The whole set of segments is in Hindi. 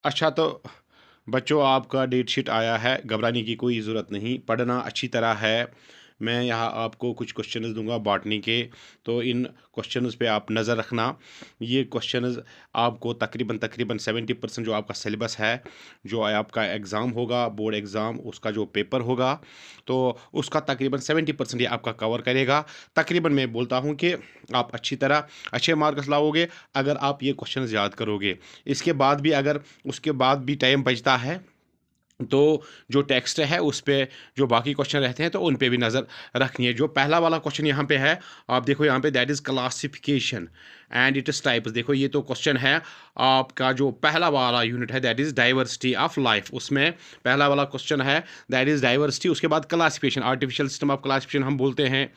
अच्छा तो बच्चों आपका डेट शीट आया है, घबराने की कोई ज़रूरत नहीं, पढ़ना अच्छी तरह है। मैं यहाँ आपको कुछ क्वेश्चंस दूँगा बॉटनी के, तो इन क्वेश्चंस पे आप नज़र रखना। ये क्वेश्चंस आपको तकरीबन तकरीबन 70% जो आपका सिलेबस है, जो आपका एग्ज़ाम होगा, बोर्ड एग्ज़ाम, उसका जो पेपर होगा, तो उसका तकरीबन 70% ये आपका कवर करेगा। तकरीबन मैं बोलता हूँ कि आप अच्छी तरह अच्छे मार्क्स लाओगे, अगर आप ये क्वेश्चंस याद करोगे। इसके बाद भी अगर उसके बाद भी टाइम बचता है तो जो टेक्स्ट है उस पे जो बाकी क्वेश्चन रहते हैं तो उन पे भी नज़र रखनी है। जो पहला वाला क्वेश्चन यहाँ पे है, आप देखो यहाँ पे that is classification and its types. देखो ये तो क्वेश्चन है आपका, जो पहला वाला यूनिट है that is diversity of life, उसमें पहला वाला क्वेश्चन है दैट इज़ डाइवर्सिटी। उसके बाद classification, artificial system of classification हम बोलते हैं,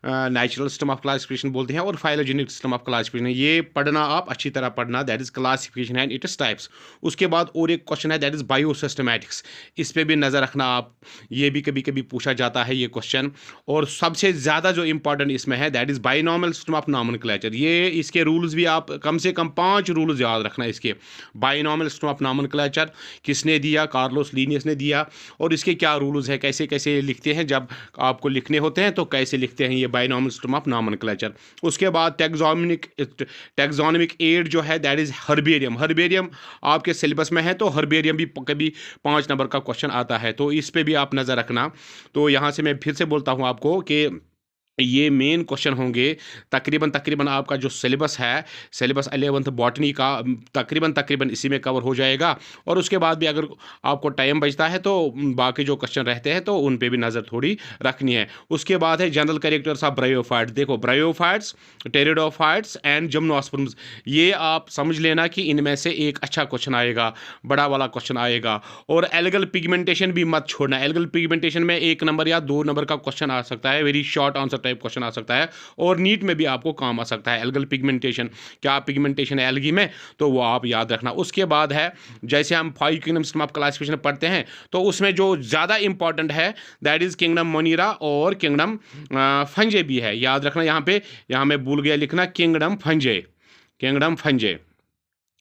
नेचुरल सिस्टम ऑफ क्लासिफिकेशन बोलते हैं, और फाइलोजेनिक सिस्टम ऑफ क्लासिफिकेशन। ये पढ़ना आप अच्छी तरह पढ़ना, that is classification and its types. उसके बाद और एक क्वेश्चन है दैट इज बायो सिस्टमैटिक्स, इस पे भी नज़र रखना आप, ये भी कभी कभी पूछा जाता है ये क्वेश्चन। और सबसे ज़्यादा जो इंपॉर्टेंट इसमें है that is binomial system of nomenclature. ये इसके रूल्स भी आप कम से कम 5 रूल्स याद रखना इसके। बाइनॉमियल सिस्टम ऑफ नॉमेनक्लेचर किसने दिया? कार्लोस लीनियस ने दिया। और इसके क्या रूल्स है, कैसे कैसे लिखते हैं, जब आपको लिखने होते हैं तो कैसे लिखते हैं ये बाइनॉमियल सिस्टम ऑफ नॉमेनक्लेचर। उसके बाद टैक्सोनॉमिक एड जो है दैट इज हर्बेरियम। हर्बेरियम आपके सिलेबस में है, तो हर्बेरियम भी कभी 5 नंबर का क्वेश्चन आता है, तो इस पे भी आप नज़र रखना। तो यहाँ से मैं फिर से बोलता हूँ आपको कि ये मेन क्वेश्चन होंगे। तकरीबन तकरीबन आपका जो सिलेबस है, सिलेबस 11th बॉटनी का, तकरीबन तकरीबन इसी में कवर हो जाएगा। और उसके बाद भी अगर आपको टाइम बचता है तो बाकी जो क्वेश्चन रहते हैं तो उन पे भी नज़र थोड़ी रखनी है। उसके बाद है जनरल कैरेक्टर्स ऑफ ब्रायोफाइट्स। देखो ब्रायोफाइट्स, टेरिडोफाइट्स एंड जिम्नोस्पर्म्स, ये आप समझ लेना कि इनमें से एक अच्छा क्वेश्चन आएगा, बड़ा वाला क्वेश्चन आएगा। और एल्गल पिगमेंटेशन भी मत छोड़ना। एल्गल पिगमेंटेशन में 1 नंबर या 2 नंबर का क्वेश्चन आ सकता है, very short answer type question आ सकता है, और नीट में भी आपको काम आ सकता है। एल्गल पिगमेंटेशन, क्या पिगमेंटेशन है एल्गी में, तो वो आप याद रखना। उसके बाद है, जैसे हम 5 किंगडम सिस्टम ऑफ क्लासिफिकेशन पढ़ते हैं, तो उसमें जो ज़्यादा इंपॉर्टेंट है दैट इज किंगडम मोनीरा और किंगडम फंजे भी है, याद रखना। यहाँ मैं भूल गया लिखना, किंगडम फंजे, किंगडम फंजे।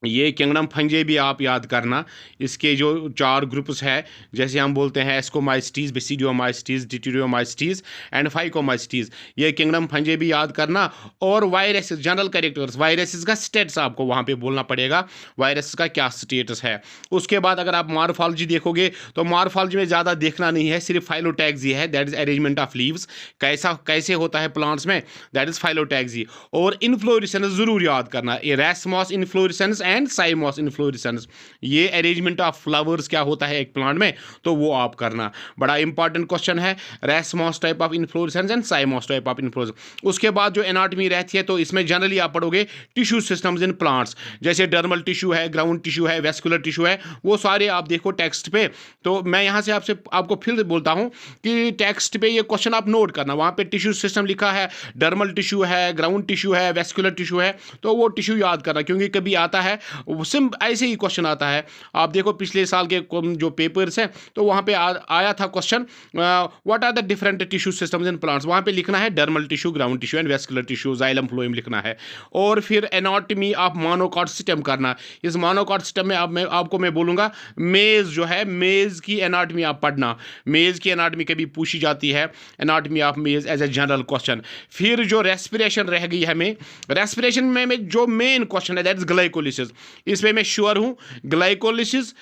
ये किंगडम फंजे भी आप याद करना। इसके जो 4 ग्रुप्स है, जैसे हम बोलते हैं एस्कोमाइस्टीज, बेसिडियोमाइस्टीज, डिट्यूरियोमाइस्टीज एंड फाइकोमाइस्टीज, ये किंगडम फंजे भी याद करना। और वायरस, जनरल कैरेक्टर्स, वायरसेस का स्टेटस आपको वहाँ पे बोलना पड़ेगा, वायरस का क्या स्टेटस है। उसके बाद अगर आप मार्फोलॉजी देखोगे तो मार्फोलॉजी में ज़्यादा देखना नहीं है, सिर्फ फाइलोटैक्सी है, that is arrangement of leaves, कैसा कैसे होता है प्लांट्स में, दैट इज फाइलोटैक्सी। और इन्फ्लोरेसेंस ज़रूर याद करना, एरास्मॉस इन्फ्लोरेसेंस एंड साइमॉस इन्फ्लोरेसेंस, ये अरेंजमेंट ऑफ फ्लावर्स क्या होता है एक प्लांट में, तो वो आप करना। बड़ा इंपॉर्टेंट क्वेश्चन है, racemose type of inflorescence and cymose type of inflorescence. उसके बाद जो एनाटॉमी रहती है, तो इसमें जनरली आप पढ़ोगे टिश्यू सिस्टम्स इन प्लांट्स, जैसे डर्मल टिश्यू है, ग्राउंड टिश्यू है, वेस्कुलर टिश्यू है, वो सारे आप देखो टेक्स्ट पे। तो मैं यहाँ से आपको फिर बोलता हूँ कि टेक्स्ट पे ये क्वेश्चन आप नोट करना, वहाँ पे टिश्यू सिस्टम लिखा है, डर्मल टिश्यू है, ग्राउंड टिश्यू है, वेस्कुलर टिश्यू है, तो वो टिश्यू याद करना, क्योंकि कभी आता है सिम ऐसे ही क्वेश्चन आता है। आप देखो पिछले साल के जो पेपर्स हैं, तो वहाँ पे आया था question, what are the different tissue systems in plants, वहाँ पे लिखना है dermal tissue, ground tissue and vascular tissue, xylem phloem लिखना है। और फिर एनाटॉमी ऑफ मोनोकॉट सिस्टम करना। इस मोनोकॉट सिस्टम में आपको मैं बोलूँगा मेज जो है, मेज की एनाटॉमी आप पढ़ना, मेज की एनाटॉमी कभी पूछी जाती है, anatomy of maize as a general question. फिर जो रेस्पिरेशन रह गई है हमें, रेस्पिरेशन में जो मेन क्वेश्चन है दैट इज ग्लाइकोलिसिस, इसमें मैं श्योर हूँ, glycolysis,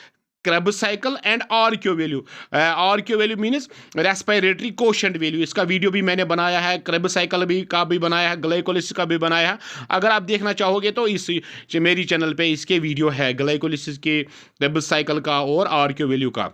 Krebs cycle and RQ value. RQ value means respiratory quotient value, इसका वीडियो भी मैंने बनाया है, क्रेब साइकिल का भी बनाया है, ग्लाइकोलिसिस का भी बनाया है। अगर आप देखना चाहोगे तो इस मेरी चैनल पे इसके वीडियो है, ग्लाइकोलिसिस के, क्रेब साइकिल का और आरक्यू वैल्यू का।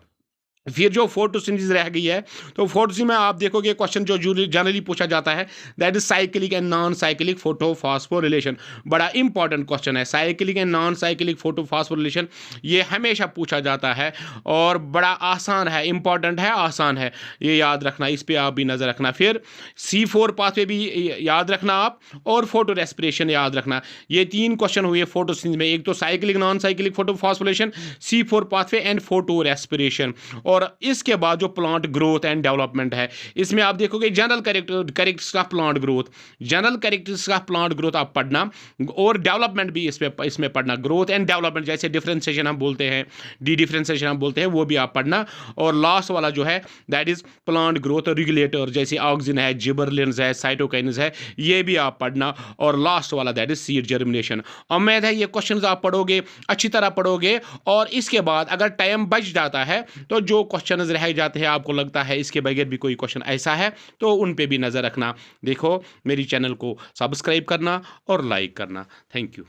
फिर जो फोटोसिंथेसिस रह गई है, तो फोटोसिंथेसिस में आप देखोगे क्वेश्चन जो जनरली पूछा जाता है that is cyclic and non cyclic photophosphorylation. बड़ा इंपॉर्टेंट क्वेश्चन है, cyclic and non cyclic photophosphorylation, ये हमेशा पूछा जाता है और बड़ा आसान है, इंपॉर्टेंट है, आसान है, ये याद रखना, इस पर आप भी नज़र रखना। फिर C4 पाथवे भी याद रखना आप, और फोटो रेस्पिरेशन याद रखना। ये 3 क्वेश्चन हुए फोटोसिंथेसिस में, एक तो cyclic, non cyclic photophosphorylation, C4 pathway and photo respiration. और इसके बाद जो प्लांट ग्रोथ एंड डेवलपमेंट है, इसमें आप देखोगे general characteristics of plant growth, general characteristics of plant growth आप पढ़ना, और डेवलपमेंट भी इसमें पढ़ना, ग्रोथ एंड डेवलपमेंट, जैसे डिफरेंशिएशन हम बोलते हैं, डी डिफरेंशिएशन हम बोलते हैं, वो भी आप पढ़ना। और लास्ट वाला जो है that is plant growth regulator, जैसे ऑक्सिन है, जिबरलिन्स है, साइटोकाइन्स है, ये भी आप पढ़ना। और लास्ट वाला दैट इज सीड जर्मिनेशन। उम्मीद है ये क्वेश्चंस आप पढ़ोगे, अच्छी तरह पढ़ोगे, और इसके बाद अगर टाइम बच जाता है तो जो क्वेश्चंस रह जाते हैं, आपको लगता है इसके बगैर भी कोई क्वेश्चन ऐसा है, तो उन पे भी नज़र रखना। देखो, मेरी चैनल को सब्सक्राइब करना और लाइक करना। Thank you.